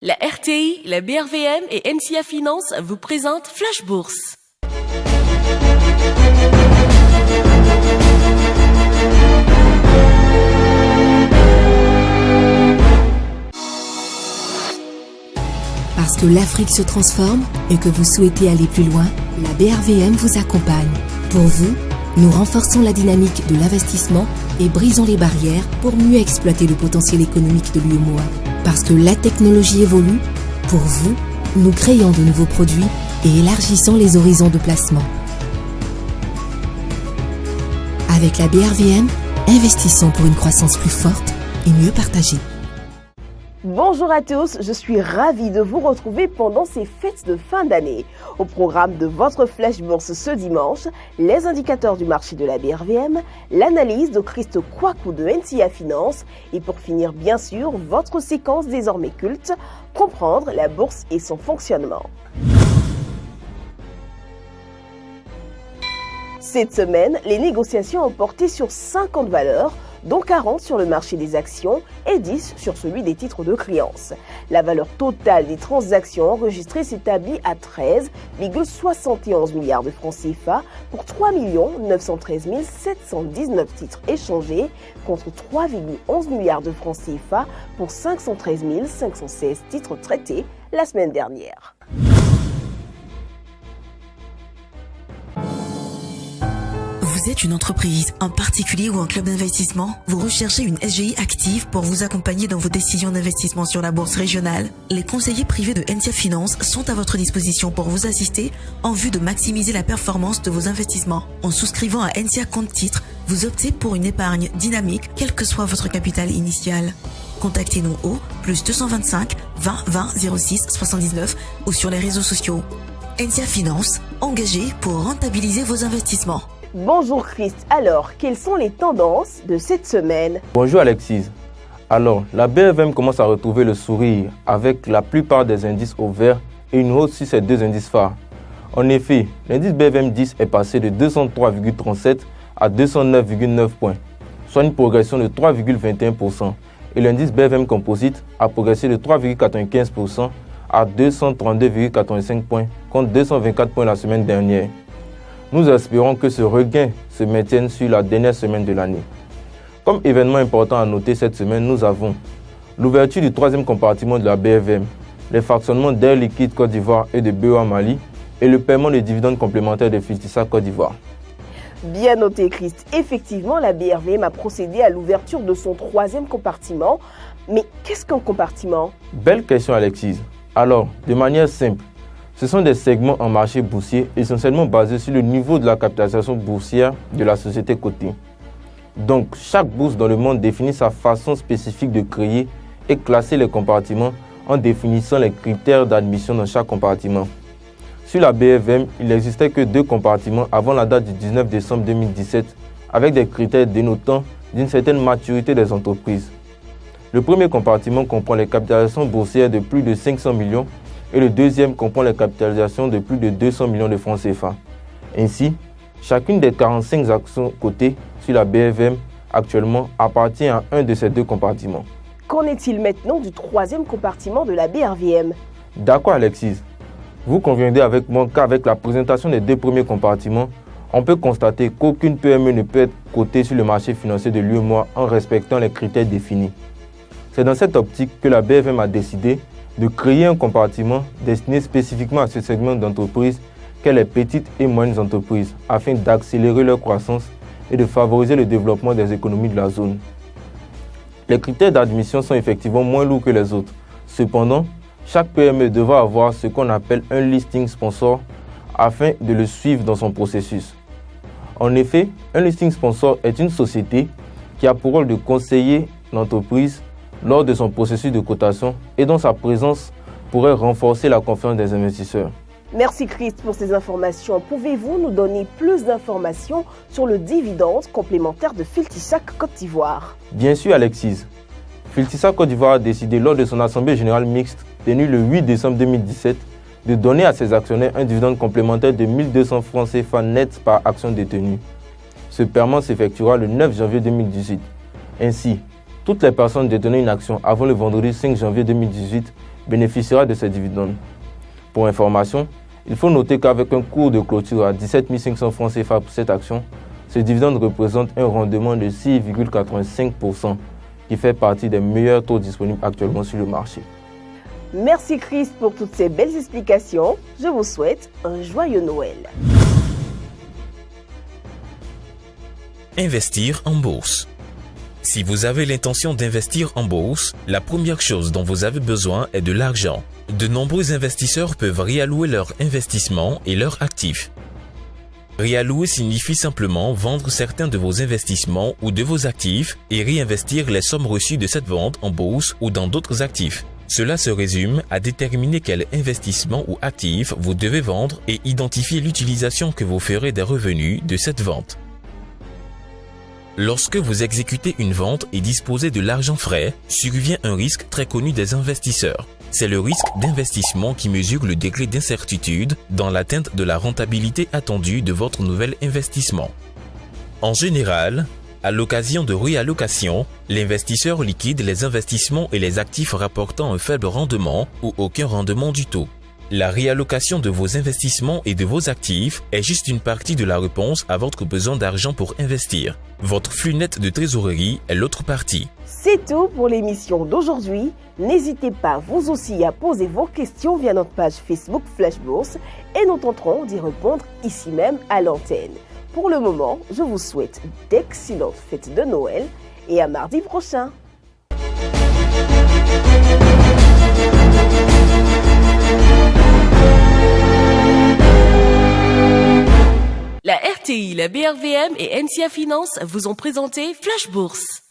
La RTI, la BRVM et NCA Finance vous présentent Flash Bourse. Parce que l'Afrique se transforme et que vous souhaitez aller plus loin, la BRVM vous accompagne. Pour vous, nous renforçons la dynamique de l'investissement et brisons les barrières pour mieux exploiter le potentiel économique de l'UEMOA. Parce que la technologie évolue, pour vous, nous créons de nouveaux produits et élargissons les horizons de placement. Avec la BRVM, investissons pour une croissance plus forte et mieux partagée. Bonjour à tous, je suis ravie de vous retrouver pendant ces fêtes de fin d'année. Au programme de votre Flash Bourse ce dimanche, les indicateurs du marché de la BRVM, l'analyse de Christ Kouakou de NCA Finance et pour finir bien sûr votre séquence désormais culte, comprendre la bourse et son fonctionnement. Cette semaine, les négociations ont porté sur 50 valeurs, dont 40 sur le marché des actions et 10 sur celui des titres de créance. La valeur totale des transactions enregistrées s'établit à 13,71 milliards de francs CFA pour 3 913 719 titres échangés contre 3,11 milliards de francs CFA pour 513 516 titres traités la semaine dernière. Vous êtes une entreprise, un particulier ou un club d'investissement? Vous recherchez une SGI active pour vous accompagner dans vos décisions d'investissement sur la bourse régionale? Les conseillers privés de NCA Finance sont à votre disposition pour vous assister en vue de maximiser la performance de vos investissements. En souscrivant à NCA Compte Titres, vous optez pour une épargne dynamique, quel que soit votre capital initial. Contactez-nous au +225 20 20 06 79 ou sur les réseaux sociaux. NCA Finance, engagé pour rentabiliser vos investissements. Bonjour Christ, alors quelles sont les tendances de cette semaine? Bonjour Alexis. Alors, la BRVM commence à retrouver le sourire avec la plupart des indices au vert et une hausse sur ces deux indices phares. En effet, l'indice BRVM 10 est passé de 203,37 à 209,9 points, soit une progression de 3,21%. Et l'indice BRVM Composite a progressé de 3,95% à 232,85 points contre 224 points la semaine dernière. Nous espérons que ce regain se maintienne sur la dernière semaine de l'année. Comme événement important à noter cette semaine, nous avons l'ouverture du troisième compartiment de la BRVM, les fractionnements d'Air Liquide Côte d'Ivoire et de BOA Mali et le paiement des dividendes complémentaires de Filtissa Côte d'Ivoire. Bien noté Christ, effectivement la BRVM a procédé à l'ouverture de son troisième compartiment. Mais qu'est-ce qu'un compartiment? Belle question Alexis. Alors, de manière simple, ce sont des segments en marché boursier essentiellement basés sur le niveau de la capitalisation boursière de la société cotée. Donc, chaque bourse dans le monde définit sa façon spécifique de créer et classer les compartiments en définissant les critères d'admission dans chaque compartiment. Sur la BRVM, il n'existait que 2 compartiments avant la date du 19 décembre 2017 avec des critères dénotant d'une certaine maturité des entreprises. Le premier compartiment comprend les capitalisations boursières de plus de 500 millions et le deuxième comprend les capitalisations de plus de 200 millions de francs CFA. Ainsi, chacune des 45 actions cotées sur la BRVM actuellement appartient à un de ces 2 compartiments. Qu'en est-il maintenant du troisième compartiment de la BRVM? D'accord Alexis, vous conviendrez avec moi qu'avec la présentation des 2 premiers compartiments, on peut constater qu'aucune PME ne peut être cotée sur le marché financier de l'UEMOA en respectant les critères définis. C'est dans cette optique que la BRVM a décidé de créer un compartiment destiné spécifiquement à ce segment d'entreprises qu'est les petites et moyennes entreprises afin d'accélérer leur croissance et de favoriser le développement des économies de la zone. Les critères d'admission sont effectivement moins lourds que les autres. Cependant, chaque PME devra avoir ce qu'on appelle un listing sponsor afin de le suivre dans son processus. En effet, un listing sponsor est une société qui a pour rôle de conseiller l'entreprise lors de son processus de cotation et dont sa présence pourrait renforcer la confiance des investisseurs. Merci Christ pour ces informations. Pouvez-vous nous donner plus d'informations sur le dividende complémentaire de Filtissa Côte d'Ivoire? Bien sûr Alexis. Filtissa Côte d'Ivoire a décidé lors de son assemblée générale mixte tenue le 8 décembre 2017 de donner à ses actionnaires un dividende complémentaire de 1200 francs CFA net par action détenue. Ce paiement s'effectuera le 9 janvier 2018. Ainsi, toutes les personnes détenaient une action avant le vendredi 5 janvier 2018 bénéficiera de ces dividendes. Pour information, il faut noter qu'avec un cours de clôture à 17 500 francs CFA pour cette action, ce dividende représente un rendement de 6,85%, qui fait partie des meilleurs taux disponibles actuellement sur le marché. Merci Chris pour toutes ces belles explications. Je vous souhaite un joyeux Noël. Investir en bourse. Si vous avez l'intention d'investir en bourse, la première chose dont vous avez besoin est de l'argent. De nombreux investisseurs peuvent réallouer leur investissement et leurs actifs. Réallouer signifie simplement vendre certains de vos investissements ou de vos actifs et réinvestir les sommes reçues de cette vente en bourse ou dans d'autres actifs. Cela se résume à déterminer quel investissement ou actif vous devez vendre et identifier l'utilisation que vous ferez des revenus de cette vente. Lorsque vous exécutez une vente et disposez de l'argent frais, survient un risque très connu des investisseurs. C'est le risque d'investissement qui mesure le degré d'incertitude dans l'atteinte de la rentabilité attendue de votre nouvel investissement. En général, à l'occasion de réallocation, l'investisseur liquide les investissements et les actifs rapportant un faible rendement ou aucun rendement du tout. La réallocation de vos investissements et de vos actifs est juste une partie de la réponse à votre besoin d'argent pour investir. Votre flux net de trésorerie est l'autre partie. C'est tout pour l'émission d'aujourd'hui. N'hésitez pas vous aussi à poser vos questions via notre page Facebook Flash Bourse et nous tenterons d'y répondre ici même à l'antenne. Pour le moment, je vous souhaite d'excellentes fêtes de Noël et à mardi prochain. La RTI, la BRVM et NCA Finance vous ont présenté Flash Bourse.